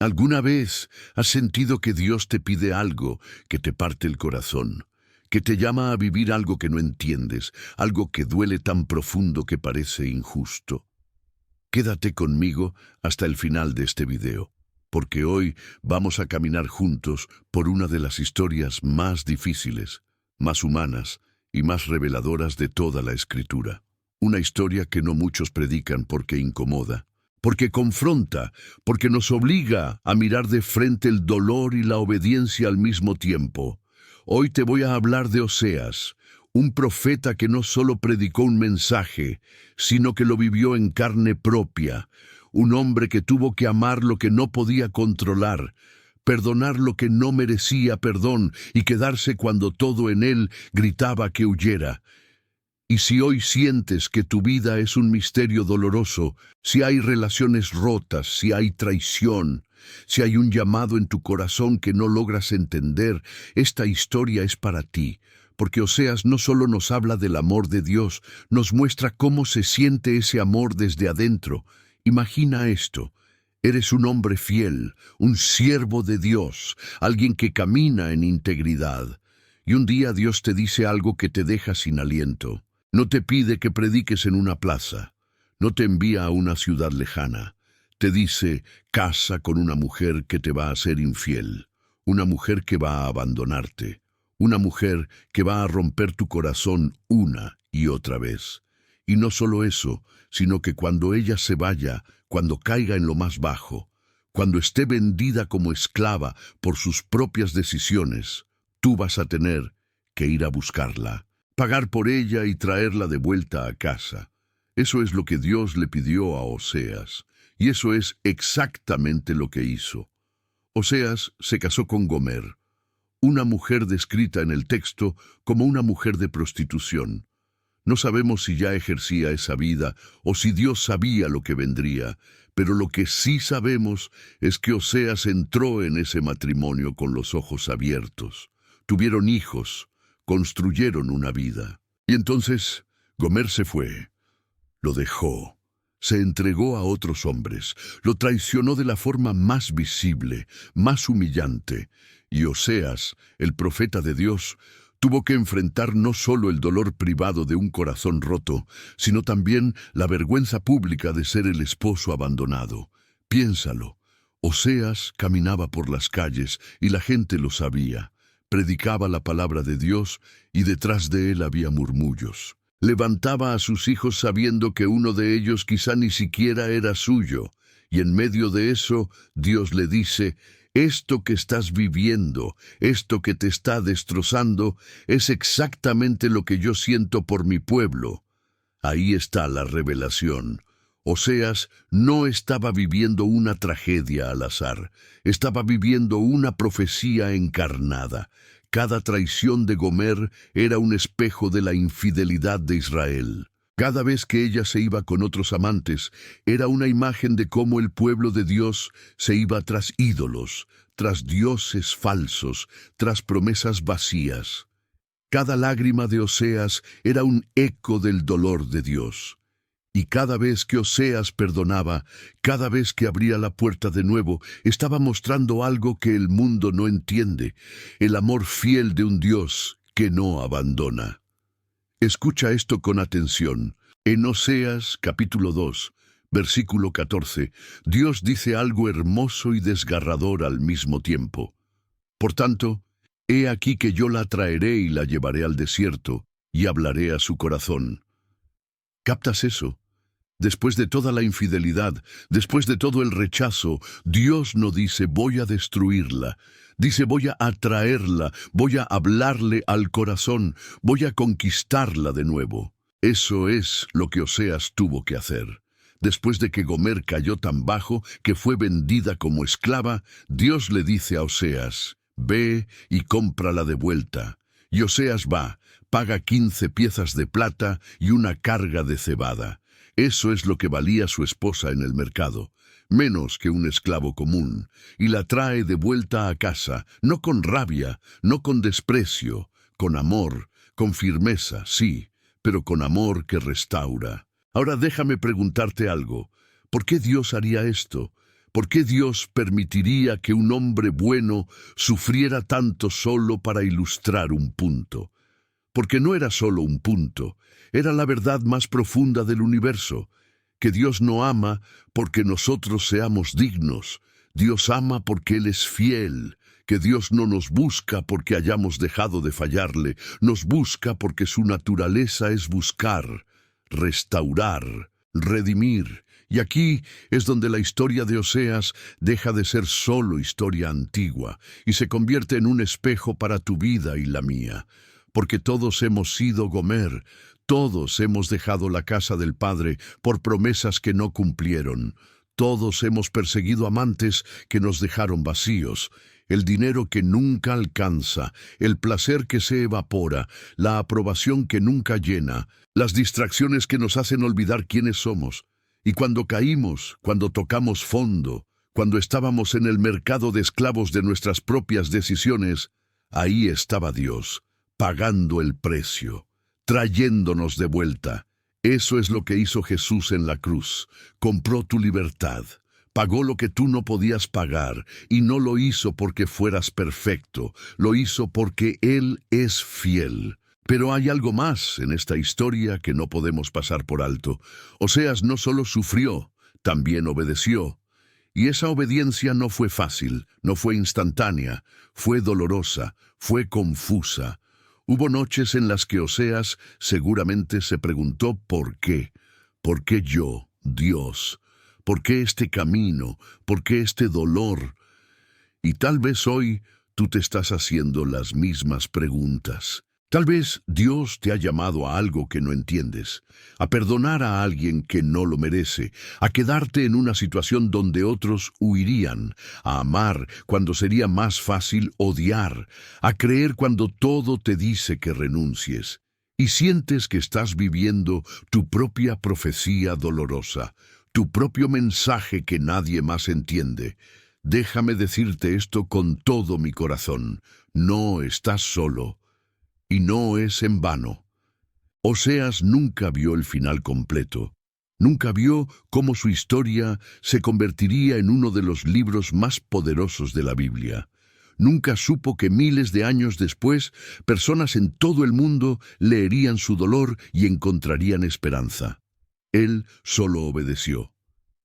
¿Alguna vez has sentido que Dios te pide algo que te parte el corazón, que te llama a vivir algo que no entiendes, algo que duele tan profundo que parece injusto? Quédate conmigo hasta el final de este video, porque hoy vamos a caminar juntos por una de las historias más difíciles, más humanas y más reveladoras de toda la Escritura. Una historia que no muchos predican porque incomoda, porque confronta, porque nos obliga a mirar de frente el dolor y la obediencia al mismo tiempo. Hoy te voy a hablar de Oseas, un profeta que no solo predicó un mensaje, sino que lo vivió en carne propia, un hombre que tuvo que amar lo que no podía controlar, perdonar lo que no merecía perdón y quedarse cuando todo en él gritaba que huyera. Y si hoy sientes que tu vida es un misterio doloroso, si hay relaciones rotas, si hay traición, si hay un llamado en tu corazón que no logras entender, esta historia es para ti, porque Oseas no solo nos habla del amor de Dios, nos muestra cómo se siente ese amor desde adentro. Imagina esto. Eres un hombre fiel, un siervo de Dios, alguien que camina en integridad. Y un día Dios te dice algo que te deja sin aliento. No te pide que prediques en una plaza, no te envía a una ciudad lejana. Te dice, casa con una mujer que te va a ser infiel, una mujer que va a abandonarte, una mujer que va a romper tu corazón una y otra vez. Y no solo eso, sino que cuando ella se vaya, cuando caiga en lo más bajo, cuando esté vendida como esclava por sus propias decisiones, tú vas a tener que ir a buscarla, pagar por ella y traerla de vuelta a casa. Eso es lo que Dios le pidió a Oseas, y eso es exactamente lo que hizo. Oseas se casó con Gomer, una mujer descrita en el texto como una mujer de prostitución. No sabemos si ya ejercía esa vida o si Dios sabía lo que vendría, pero lo que sí sabemos es que Oseas entró en ese matrimonio con los ojos abiertos. Tuvieron hijos, construyeron una vida. Y entonces Gomer se fue, lo dejó, se entregó a otros hombres, lo traicionó de la forma más visible, más humillante, y Oseas, el profeta de Dios, tuvo que enfrentar no solo el dolor privado de un corazón roto, sino también la vergüenza pública de ser el esposo abandonado. Piénsalo, Oseas caminaba por las calles y la gente lo sabía. Predicaba la palabra de Dios y detrás de él había murmullos. Levantaba a sus hijos sabiendo que uno de ellos quizá ni siquiera era suyo, y en medio de eso Dios le dice, esto que estás viviendo, esto que te está destrozando, es exactamente lo que yo siento por mi pueblo. Ahí está la revelación. Oseas no estaba viviendo una tragedia al azar, estaba viviendo una profecía encarnada. Cada traición de Gomer era un espejo de la infidelidad de Israel. Cada vez que ella se iba con otros amantes, era una imagen de cómo el pueblo de Dios se iba tras ídolos, tras dioses falsos, tras promesas vacías. Cada lágrima de Oseas era un eco del dolor de Dios. Y cada vez que Oseas perdonaba, cada vez que abría la puerta de nuevo, estaba mostrando algo que el mundo no entiende, el amor fiel de un Dios que no abandona. Escucha esto con atención. En Oseas capítulo 2, versículo 14, Dios dice algo hermoso y desgarrador al mismo tiempo. Por tanto, he aquí que yo la traeré y la llevaré al desierto, y hablaré a su corazón. ¿Captas eso? Después de toda la infidelidad, después de todo el rechazo, Dios no dice voy a destruirla. Dice voy a atraerla, voy a hablarle al corazón, voy a conquistarla de nuevo. Eso es lo que Oseas tuvo que hacer. Después de que Gomer cayó tan bajo que fue vendida como esclava, Dios le dice a Oseas, ve y cómprala de vuelta. Y Oseas va, paga 15 piezas de plata y una carga de cebada. Eso es lo que valía su esposa en el mercado, menos que un esclavo común, y la trae de vuelta a casa, no con rabia, no con desprecio, con amor, con firmeza, sí, pero con amor que restaura. Ahora déjame preguntarte algo. ¿Por qué Dios haría esto? ¿Por qué Dios permitiría que un hombre bueno sufriera tanto solo para ilustrar un punto? Porque no era solo un punto, era la verdad más profunda del universo, que Dios no ama porque nosotros seamos dignos, Dios ama porque Él es fiel, que Dios no nos busca porque hayamos dejado de fallarle, nos busca porque su naturaleza es buscar, restaurar, redimir. Y aquí es donde la historia de Oseas deja de ser solo historia antigua y se convierte en un espejo para tu vida y la mía. Porque todos hemos sido Gomer, todos hemos dejado la casa del Padre por promesas que no cumplieron, todos hemos perseguido amantes que nos dejaron vacíos, el dinero que nunca alcanza, el placer que se evapora, la aprobación que nunca llena, las distracciones que nos hacen olvidar quiénes somos. Y cuando caímos, cuando tocamos fondo, cuando estábamos en el mercado de esclavos de nuestras propias decisiones, ahí estaba Dios, pagando el precio, trayéndonos de vuelta. Eso es lo que hizo Jesús en la cruz. Compró tu libertad, pagó lo que tú no podías pagar, y no lo hizo porque fueras perfecto, lo hizo porque Él es fiel. Pero hay algo más en esta historia que no podemos pasar por alto. Oseas no solo sufrió, también obedeció. Y esa obediencia no fue fácil, no fue instantánea, fue dolorosa, fue confusa. Hubo noches en las que Oseas seguramente se preguntó ¿por qué? ¿Por qué yo, Dios? ¿Por qué este camino? ¿Por qué este dolor? Y tal vez hoy tú te estás haciendo las mismas preguntas. Tal vez Dios te ha llamado a algo que no entiendes, a perdonar a alguien que no lo merece, a quedarte en una situación donde otros huirían, a amar cuando sería más fácil odiar, a creer cuando todo te dice que renuncies. Y sientes que estás viviendo tu propia profecía dolorosa, tu propio mensaje que nadie más entiende. Déjame decirte esto con todo mi corazón. No estás solo. Y no es en vano. Oseas nunca vio el final completo. Nunca vio cómo su historia se convertiría en uno de los libros más poderosos de la Biblia. Nunca supo que miles de años después, personas en todo el mundo leerían su dolor y encontrarían esperanza. Él solo obedeció,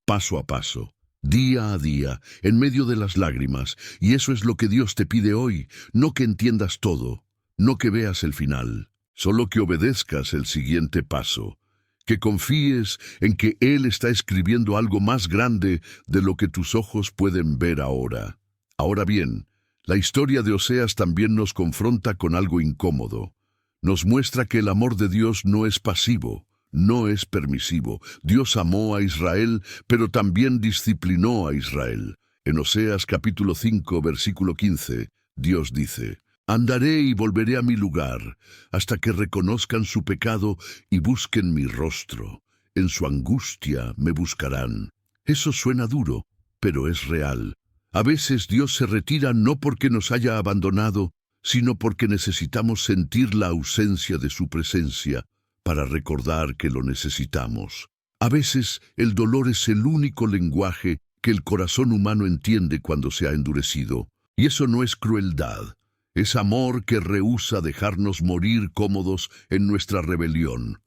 paso a paso, día a día, en medio de las lágrimas, y eso es lo que Dios te pide hoy, no que entiendas todo. No que veas el final, solo que obedezcas el siguiente paso, que confíes en que Él está escribiendo algo más grande de lo que tus ojos pueden ver ahora. Ahora bien, la historia de Oseas también nos confronta con algo incómodo. Nos muestra que el amor de Dios no es pasivo, no es permisivo. Dios amó a Israel, pero también disciplinó a Israel. En Oseas capítulo 5, versículo 15, Dios dice: Andaré y volveré a mi lugar, hasta que reconozcan su pecado y busquen mi rostro. En su angustia me buscarán. Eso suena duro, pero es real. A veces Dios se retira no porque nos haya abandonado, sino porque necesitamos sentir la ausencia de su presencia para recordar que lo necesitamos. A veces el dolor es el único lenguaje que el corazón humano entiende cuando se ha endurecido. Y eso no es crueldad. Es amor que rehúsa dejarnos morir cómodos en nuestra rebelión.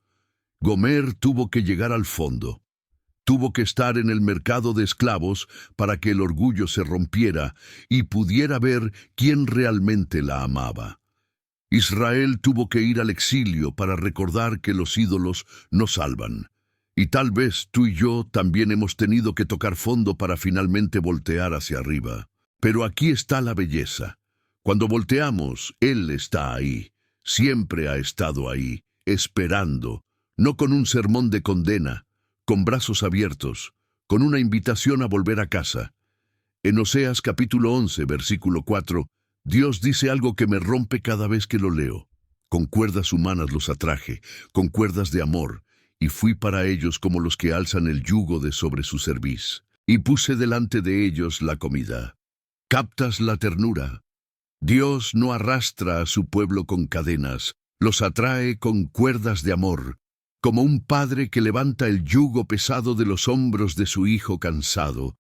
Gomer tuvo que llegar al fondo. Tuvo que estar en el mercado de esclavos para que el orgullo se rompiera y pudiera ver quién realmente la amaba. Israel tuvo que ir al exilio para recordar que los ídolos no salvan. Y tal vez tú y yo también hemos tenido que tocar fondo para finalmente voltear hacia arriba. Pero aquí está la belleza. Cuando volteamos, Él está ahí, siempre ha estado ahí, esperando, no con un sermón de condena, con brazos abiertos, con una invitación a volver a casa. En Oseas capítulo 11, versículo 4, Dios dice algo que me rompe cada vez que lo leo. Con cuerdas humanas los atraje, con cuerdas de amor, y fui para ellos como los que alzan el yugo de sobre su cerviz. Y puse delante de ellos la comida. ¿Captas la ternura? Dios no arrastra a su pueblo con cadenas, los atrae con cuerdas de amor, como un padre que levanta el yugo pesado de los hombros de su hijo cansado.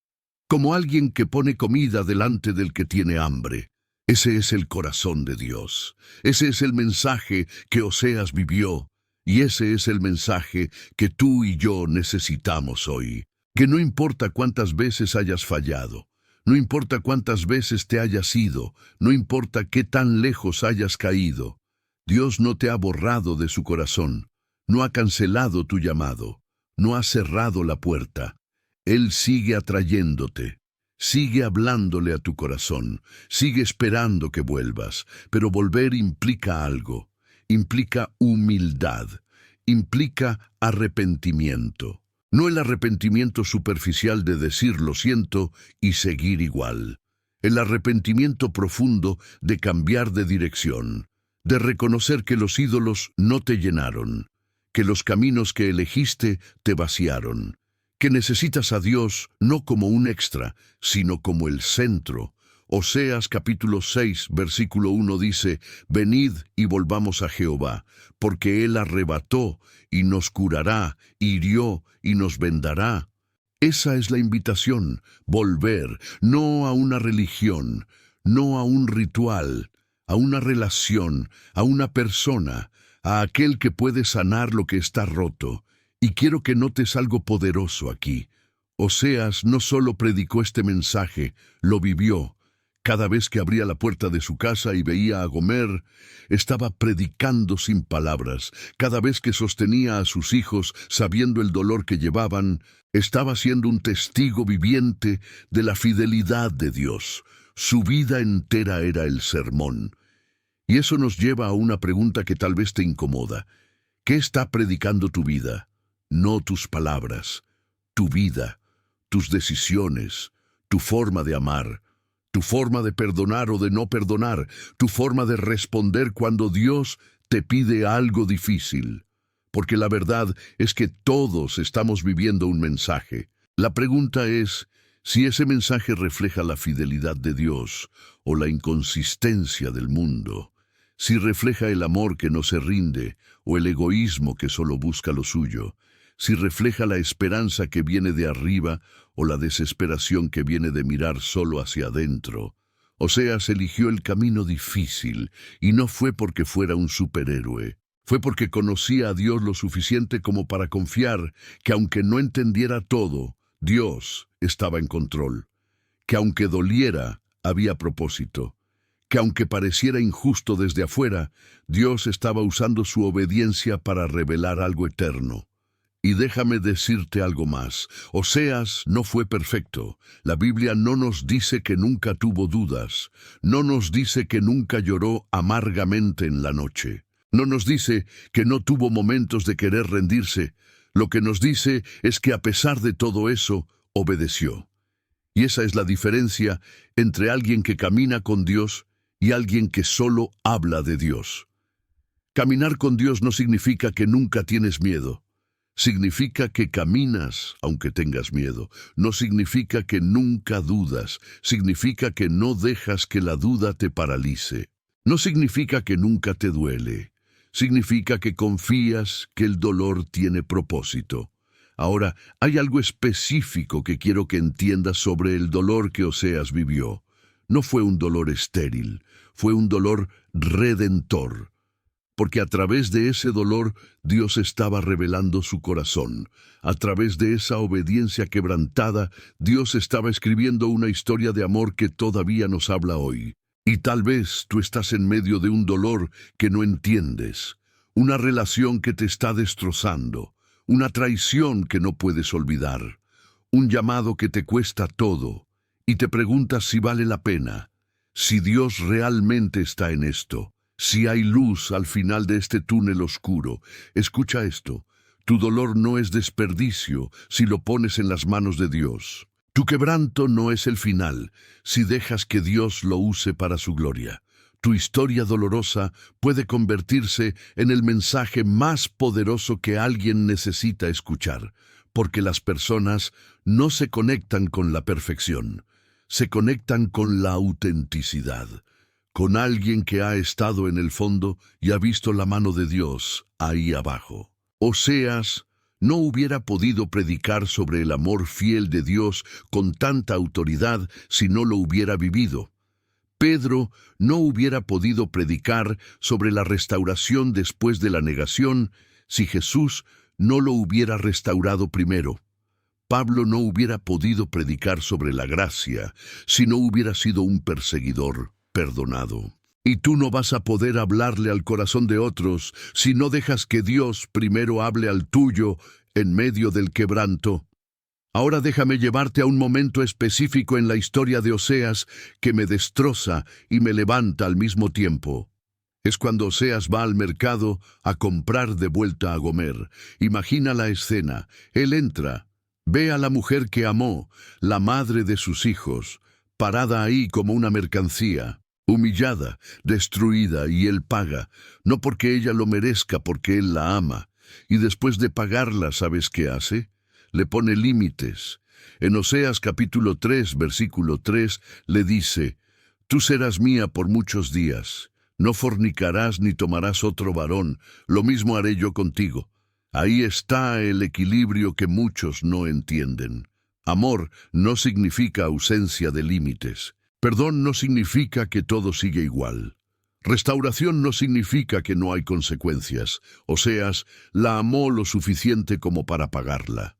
como alguien que pone comida delante del que tiene hambre. Ese es el corazón de Dios. Ese es el mensaje que Oseas vivió, y ese es el mensaje que tú y yo necesitamos hoy. Que no importa cuántas veces hayas fallado, no importa cuántas veces te hayas ido, no importa qué tan lejos hayas caído, Dios no te ha borrado de su corazón, no ha cancelado tu llamado, no ha cerrado la puerta. Él sigue atrayéndote, sigue hablándole a tu corazón, sigue esperando que vuelvas, pero volver implica algo, implica humildad, implica arrepentimiento. No el arrepentimiento superficial de decir lo siento y seguir igual. El arrepentimiento profundo de cambiar de dirección, de reconocer que los ídolos no te llenaron, que los caminos que elegiste te vaciaron, que necesitas a Dios no como un extra, sino como el centro. Oseas capítulo 6, versículo 1 dice, «Venid y volvamos a Jehová, porque Él arrebató y nos curará, hirió y nos vendará». Esa es la invitación, volver, no a una religión, no a un ritual, a una relación, a una persona, a aquel que puede sanar lo que está roto. Y quiero que notes algo poderoso aquí. Oseas no solo predicó este mensaje, lo vivió. Cada vez que abría la puerta de su casa y veía a Gomer, estaba predicando sin palabras. Cada vez que sostenía a sus hijos, sabiendo el dolor que llevaban, estaba siendo un testigo viviente de la fidelidad de Dios. Su vida entera era el sermón. Y eso nos lleva a una pregunta que tal vez te incomoda. ¿Qué está predicando tu vida? No tus palabras, tu vida, tus decisiones, tu forma de amar, tu forma de perdonar o de no perdonar, tu forma de responder cuando Dios te pide algo difícil. Porque la verdad es que todos estamos viviendo un mensaje. La pregunta es si ese mensaje refleja la fidelidad de Dios o la inconsistencia del mundo. Si refleja el amor que no se rinde o el egoísmo que solo busca lo suyo. Si refleja la esperanza que viene de arriba o la desesperación que viene de mirar solo hacia adentro. Oseas eligió el camino difícil y no fue porque fuera un superhéroe. Fue porque conocía a Dios lo suficiente como para confiar que aunque no entendiera todo, Dios estaba en control. Que aunque doliera, había propósito. Que aunque pareciera injusto desde afuera, Dios estaba usando su obediencia para revelar algo eterno. Y déjame decirte algo más. Oseas no fue perfecto. La Biblia no nos dice que nunca tuvo dudas. No nos dice que nunca lloró amargamente en la noche. No nos dice que no tuvo momentos de querer rendirse. Lo que nos dice es que a pesar de todo eso, obedeció. Y esa es la diferencia entre alguien que camina con Dios y alguien que solo habla de Dios. Caminar con Dios no significa que nunca tienes miedo. Significa que caminas aunque tengas miedo. No significa que nunca dudas. Significa que no dejas que la duda te paralice. No significa que nunca te duele. Significa que confías que el dolor tiene propósito. Ahora, hay algo específico que quiero que entiendas sobre el dolor que Oseas vivió. No fue un dolor estéril, fue un dolor redentor. Porque a través de ese dolor Dios estaba revelando su corazón. A través de esa obediencia quebrantada, Dios estaba escribiendo una historia de amor que todavía nos habla hoy. Y tal vez tú estás en medio de un dolor que no entiendes, una relación que te está destrozando, una traición que no puedes olvidar, un llamado que te cuesta todo, y te preguntas si vale la pena, si Dios realmente está en esto. Si hay luz al final de este túnel oscuro, escucha esto. Tu dolor no es desperdicio si lo pones en las manos de Dios. Tu quebranto no es el final si dejas que Dios lo use para su gloria. Tu historia dolorosa puede convertirse en el mensaje más poderoso que alguien necesita escuchar, porque las personas no se conectan con la perfección, se conectan con la autenticidad. Con alguien que ha estado en el fondo y ha visto la mano de Dios ahí abajo. Oseas no hubiera podido predicar sobre el amor fiel de Dios con tanta autoridad si no lo hubiera vivido. Pedro no hubiera podido predicar sobre la restauración después de la negación si Jesús no lo hubiera restaurado primero. Pablo no hubiera podido predicar sobre la gracia si no hubiera sido un perseguidor perdonado. Y tú no vas a poder hablarle al corazón de otros si no dejas que Dios primero hable al tuyo en medio del quebranto. Ahora déjame llevarte a un momento específico en la historia de Oseas que me destroza y me levanta al mismo tiempo. Es cuando Oseas va al mercado a comprar de vuelta a Gomer. Imagina la escena. Él entra, ve a la mujer que amó, la madre de sus hijos, parada ahí como una mercancía, humillada, destruida, y él paga, no porque ella lo merezca, porque él la ama. Y después de pagarla, ¿sabes qué hace? Le pone límites. En Oseas capítulo 3, versículo 3, le dice: «Tú serás mía por muchos días. No fornicarás ni tomarás otro varón. Lo mismo haré yo contigo». Ahí está el equilibrio que muchos no entienden. Amor no significa ausencia de límites. Perdón no significa que todo sigue igual. Restauración no significa que no hay consecuencias. Oseas la amó lo suficiente como para pagarla.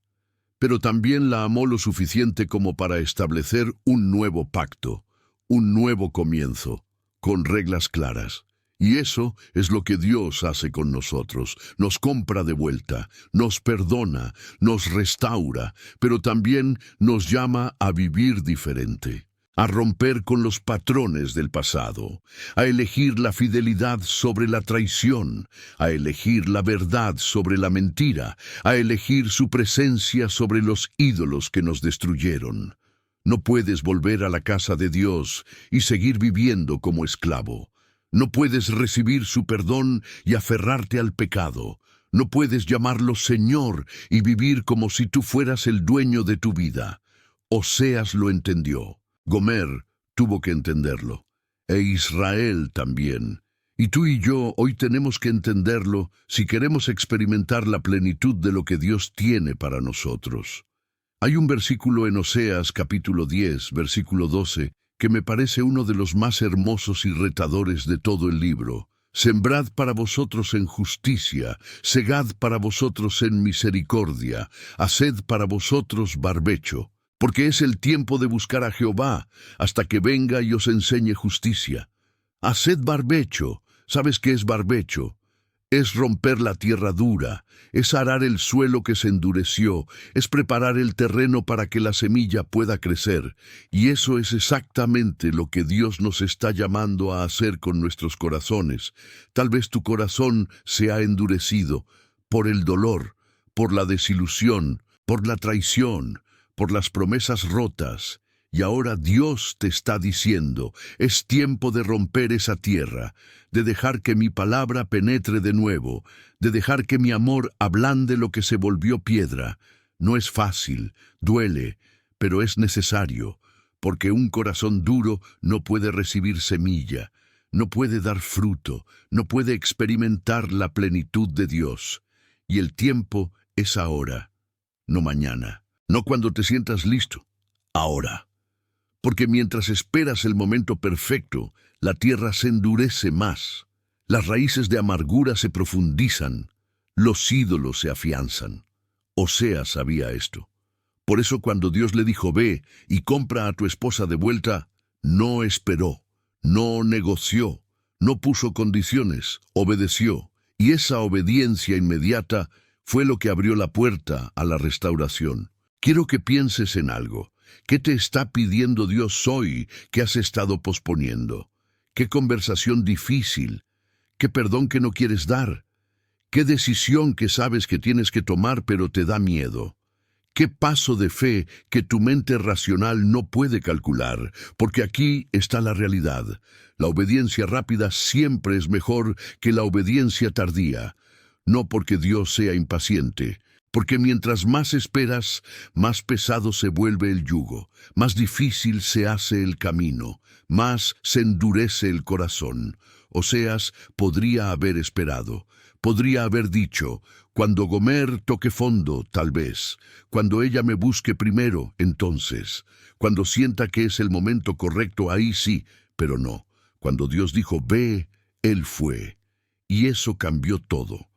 Pero también la amó lo suficiente como para establecer un nuevo pacto, un nuevo comienzo, con reglas claras. Y eso es lo que Dios hace con nosotros. Nos compra de vuelta, nos perdona, nos restaura, pero también nos llama a vivir diferente, a romper con los patrones del pasado, a elegir la fidelidad sobre la traición, a elegir la verdad sobre la mentira, a elegir su presencia sobre los ídolos que nos destruyeron. No puedes volver a la casa de Dios y seguir viviendo como esclavo. No puedes recibir su perdón y aferrarte al pecado. No puedes llamarlo Señor y vivir como si tú fueras el dueño de tu vida. Oseas lo entendió. Gomer tuvo que entenderlo. E Israel también. Y tú y yo hoy tenemos que entenderlo si queremos experimentar la plenitud de lo que Dios tiene para nosotros. Hay un versículo en Oseas capítulo 10, versículo 12, que me parece uno de los más hermosos y retadores de todo el libro. Sembrad para vosotros en justicia, segad para vosotros en misericordia, haced para vosotros barbecho, porque es el tiempo de buscar a Jehová, hasta que venga y os enseñe justicia. Haced barbecho. ¿Sabes qué es barbecho? Es romper la tierra dura, es arar el suelo que se endureció, es preparar el terreno para que la semilla pueda crecer. Y eso es exactamente lo que Dios nos está llamando a hacer con nuestros corazones. Tal vez tu corazón se ha endurecido por el dolor, por la desilusión, por la traición, por las promesas rotas. Y ahora Dios te está diciendo, es tiempo de romper esa tierra, de dejar que mi palabra penetre de nuevo, de dejar que mi amor ablande lo que se volvió piedra. No es fácil, duele, pero es necesario, porque un corazón duro no puede recibir semilla, no puede dar fruto, no puede experimentar la plenitud de Dios. Y el tiempo es ahora, no mañana, no cuando te sientas listo, ahora. Porque mientras esperas el momento perfecto, la tierra se endurece más, las raíces de amargura se profundizan, los ídolos se afianzan. Oseas sabía esto. Por eso cuando Dios le dijo, ve y compra a tu esposa de vuelta, no esperó, no negoció, no puso condiciones, obedeció. Y esa obediencia inmediata fue lo que abrió la puerta a la restauración. Quiero que pienses en algo. ¿Qué te está pidiendo Dios hoy que has estado posponiendo? ¿Qué conversación difícil? ¿Qué perdón que no quieres dar? ¿Qué decisión que sabes que tienes que tomar pero te da miedo? ¿Qué paso de fe que tu mente racional no puede calcular? Porque aquí está la realidad. La obediencia rápida siempre es mejor que la obediencia tardía. No porque Dios sea impaciente, porque mientras más esperas, más pesado se vuelve el yugo, más difícil se hace el camino, más se endurece el corazón. Oseas podría haber esperado, podría haber dicho, Cuando Gomer toque fondo, tal vez. Cuando ella me busque primero, entonces. Cuando sienta que es el momento correcto, ahí sí, pero no. Cuando Dios dijo, ve, Él fue. Y eso cambió todo.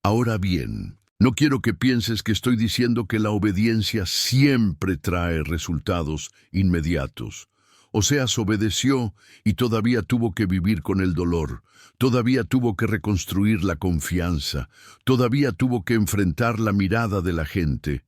Ahora bien, no quiero que pienses que estoy diciendo que la obediencia siempre trae resultados inmediatos. Oseas obedeció y todavía tuvo que vivir con el dolor, todavía tuvo que reconstruir la confianza, todavía tuvo que enfrentar la mirada de la gente.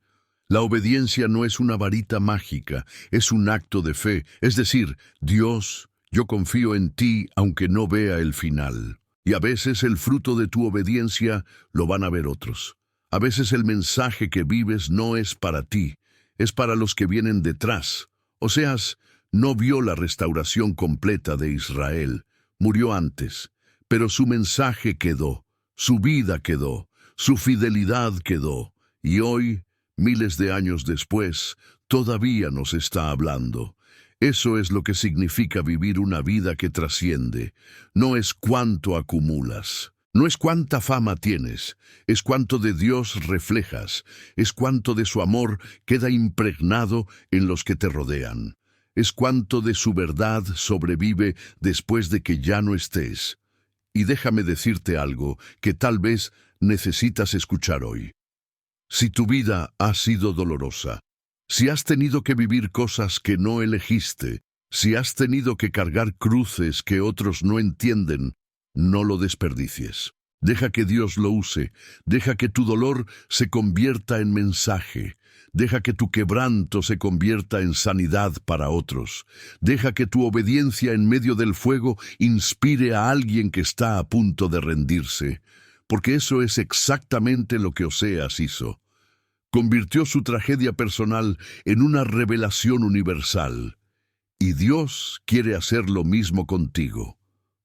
La obediencia no es una varita mágica, es un acto de fe, es decir, Dios, yo confío en ti aunque no vea el final. Y a veces el fruto de tu obediencia lo van a ver otros. A veces el mensaje que vives no es para ti, es para los que vienen detrás. Oseas no vio la restauración completa de Israel, murió antes, pero su mensaje quedó, su vida quedó, su fidelidad quedó, y hoy, miles de años después, todavía nos está hablando. Eso es lo que significa vivir una vida que trasciende. No es cuánto acumulas, no es cuánta fama tienes, es cuánto de Dios reflejas, es cuánto de su amor queda impregnado en los que te rodean. Es cuánto de su verdad sobrevive después de que ya no estés. Y déjame decirte algo que tal vez necesitas escuchar hoy. Si tu vida ha sido dolorosa, si has tenido que vivir cosas que no elegiste, si has tenido que cargar cruces que otros no entienden, no lo desperdicies. Deja que Dios lo use, deja que tu dolor se convierta en mensaje. Deja que tu quebranto se convierta en sanidad para otros. Deja que tu obediencia en medio del fuego inspire a alguien que está a punto de rendirse. Porque eso es exactamente lo que Oseas hizo. Convirtió su tragedia personal en una revelación universal. Y Dios quiere hacer lo mismo contigo.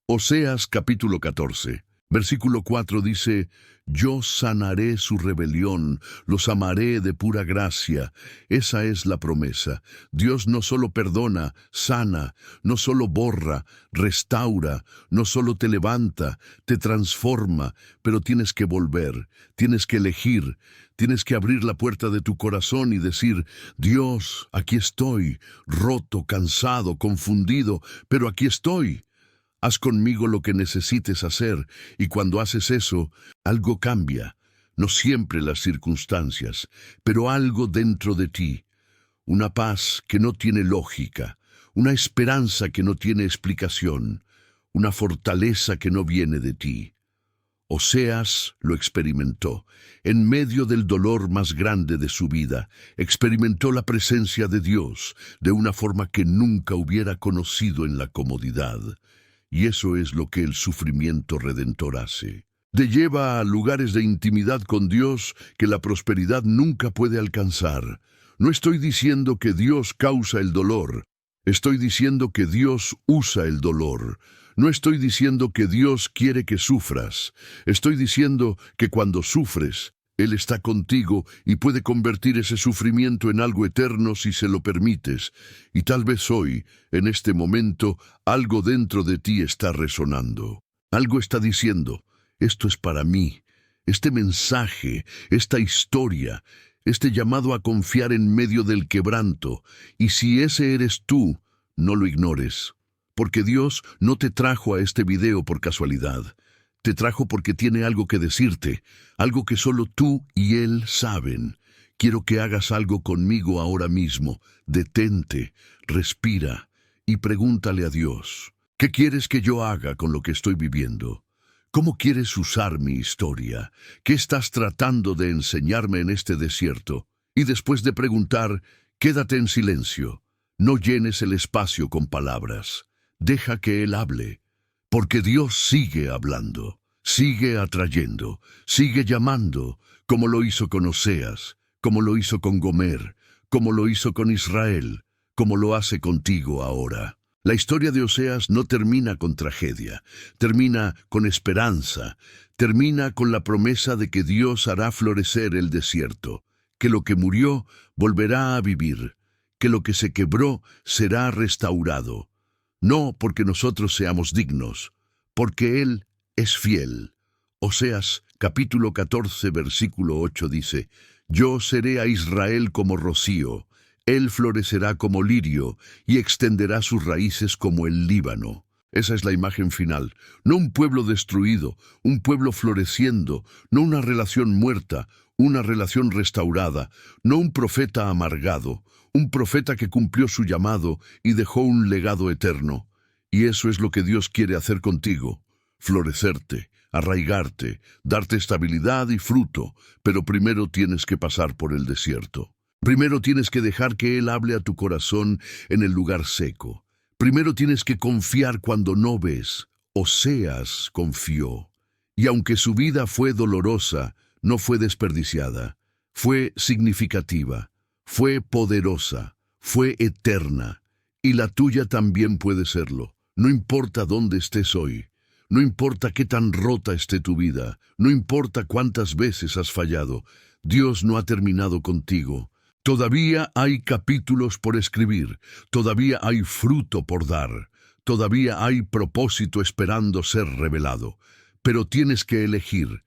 Oseas capítulo 14. Versículo 4 dice, yo sanaré su rebelión, los amaré de pura gracia. Esa es la promesa. Dios no solo perdona, sana, no solo borra, restaura, no solo te levanta, te transforma, pero tienes que volver, tienes que elegir, tienes que abrir la puerta de tu corazón y decir, Dios, aquí estoy, roto, cansado, confundido, pero aquí estoy. Haz conmigo lo que necesites hacer, y cuando haces eso, algo cambia. No siempre las circunstancias, pero algo dentro de ti. Una paz que no tiene lógica, una esperanza que no tiene explicación, una fortaleza que no viene de ti. Oseas lo experimentó. En medio del dolor más grande de su vida, experimentó la presencia de Dios de una forma que nunca hubiera conocido en la comodidad. Y eso es lo que el sufrimiento redentor hace. Te lleva a lugares de intimidad con Dios que la prosperidad nunca puede alcanzar. No estoy diciendo que Dios causa el dolor. Estoy diciendo que Dios usa el dolor. No estoy diciendo que Dios quiere que sufras. Estoy diciendo que cuando sufres, Él está contigo y puede convertir ese sufrimiento en algo eterno si se lo permites. Y tal vez hoy, en este momento, algo dentro de ti está resonando. Algo está diciendo, esto es para mí. Este mensaje, esta historia, este llamado a confiar en medio del quebranto. Y si ese eres tú, no lo ignores. Porque Dios no te trajo a este video por casualidad. Te trajo porque tiene algo que decirte, algo que solo tú y Él saben. Quiero que hagas algo conmigo ahora mismo. Detente, respira y pregúntale a Dios, ¿qué quieres que yo haga con lo que estoy viviendo? ¿Cómo quieres usar mi historia? ¿Qué estás tratando de enseñarme en este desierto? Y después de preguntar, quédate en silencio. No llenes el espacio con palabras. Deja que Él hable. Porque Dios sigue hablando, sigue atrayendo, sigue llamando, como lo hizo con Oseas, como lo hizo con Gomer, como lo hizo con Israel, como lo hace contigo ahora. La historia de Oseas no termina con tragedia, termina con esperanza, termina con la promesa de que Dios hará florecer el desierto, que lo que murió volverá a vivir, que lo que se quebró será restaurado. No porque nosotros seamos dignos, porque Él es fiel. Oseas capítulo 14, versículo 8 dice: Yo seré a Israel como rocío, él florecerá como lirio y extenderá sus raíces como el Líbano. Esa es la imagen final. No un pueblo destruido, un pueblo floreciendo, no una relación muerta, una relación restaurada, no un profeta amargado, un profeta que cumplió su llamado y dejó un legado eterno. Y eso es lo que Dios quiere hacer contigo: florecerte, arraigarte, darte estabilidad y fruto, pero primero tienes que pasar por el desierto. Primero tienes que dejar que Él hable a tu corazón en el lugar seco. Primero tienes que confiar cuando no ves. Oseas confió. Y aunque su vida fue dolorosa, no fue desperdiciada. Fue significativa, fue poderosa, fue eterna. Y la tuya también puede serlo. No importa dónde estés hoy. No importa qué tan rota esté tu vida. No importa cuántas veces has fallado. Dios no ha terminado contigo. Todavía hay capítulos por escribir, todavía hay fruto por dar, todavía hay propósito esperando ser revelado. Pero tienes que elegir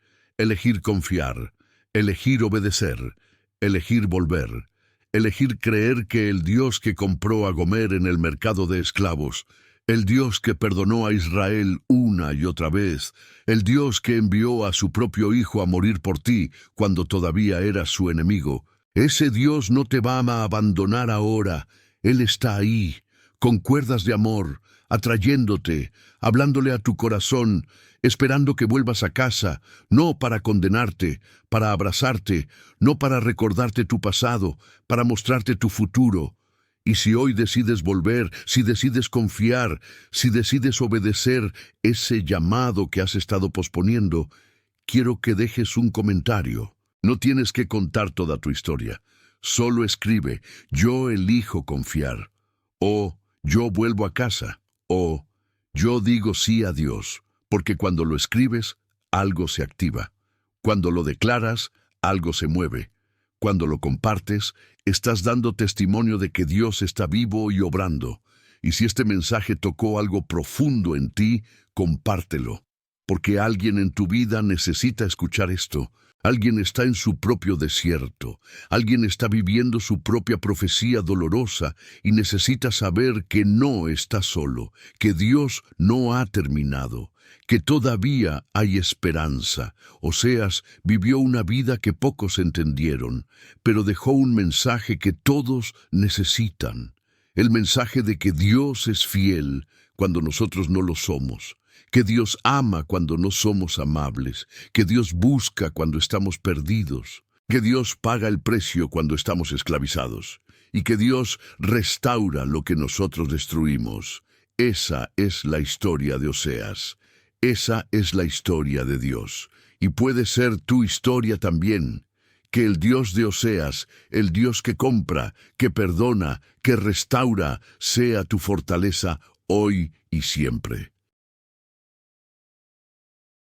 confiar, elegir obedecer, elegir volver, elegir creer que el Dios que compró a Gomer en el mercado de esclavos, el Dios que perdonó a Israel una y otra vez, el Dios que envió a su propio Hijo a morir por ti cuando todavía eras su enemigo, ese Dios no te va a abandonar ahora. Él está ahí, con cuerdas de amor, atrayéndote, hablándole a tu corazón, esperando que vuelvas a casa, no para condenarte, para abrazarte, no para recordarte tu pasado, para mostrarte tu futuro. Y si hoy decides volver, si decides confiar, si decides obedecer ese llamado que has estado posponiendo, quiero que dejes un comentario. No tienes que contar toda tu historia. Solo escribe: yo elijo confiar. O yo vuelvo a casa. O yo digo sí a Dios. Porque cuando lo escribes, algo se activa. Cuando lo declaras, algo se mueve. Cuando lo compartes, estás dando testimonio de que Dios está vivo y obrando. Y si este mensaje tocó algo profundo en ti, compártelo. Porque alguien en tu vida necesita escuchar esto. Alguien está en su propio desierto. Alguien está viviendo su propia profecía dolorosa y necesita saber que no está solo, que Dios no ha terminado, que todavía hay esperanza. Oseas vivió una vida que pocos entendieron, pero dejó un mensaje que todos necesitan. El mensaje de que Dios es fiel cuando nosotros no lo somos. Que Dios ama cuando no somos amables, que Dios busca cuando estamos perdidos, que Dios paga el precio cuando estamos esclavizados, y que Dios restaura lo que nosotros destruimos. Esa es la historia de Oseas. Esa es la historia de Dios. Y puede ser tu historia también. Que el Dios de Oseas, el Dios que compra, que perdona, que restaura, sea tu fortaleza hoy y siempre.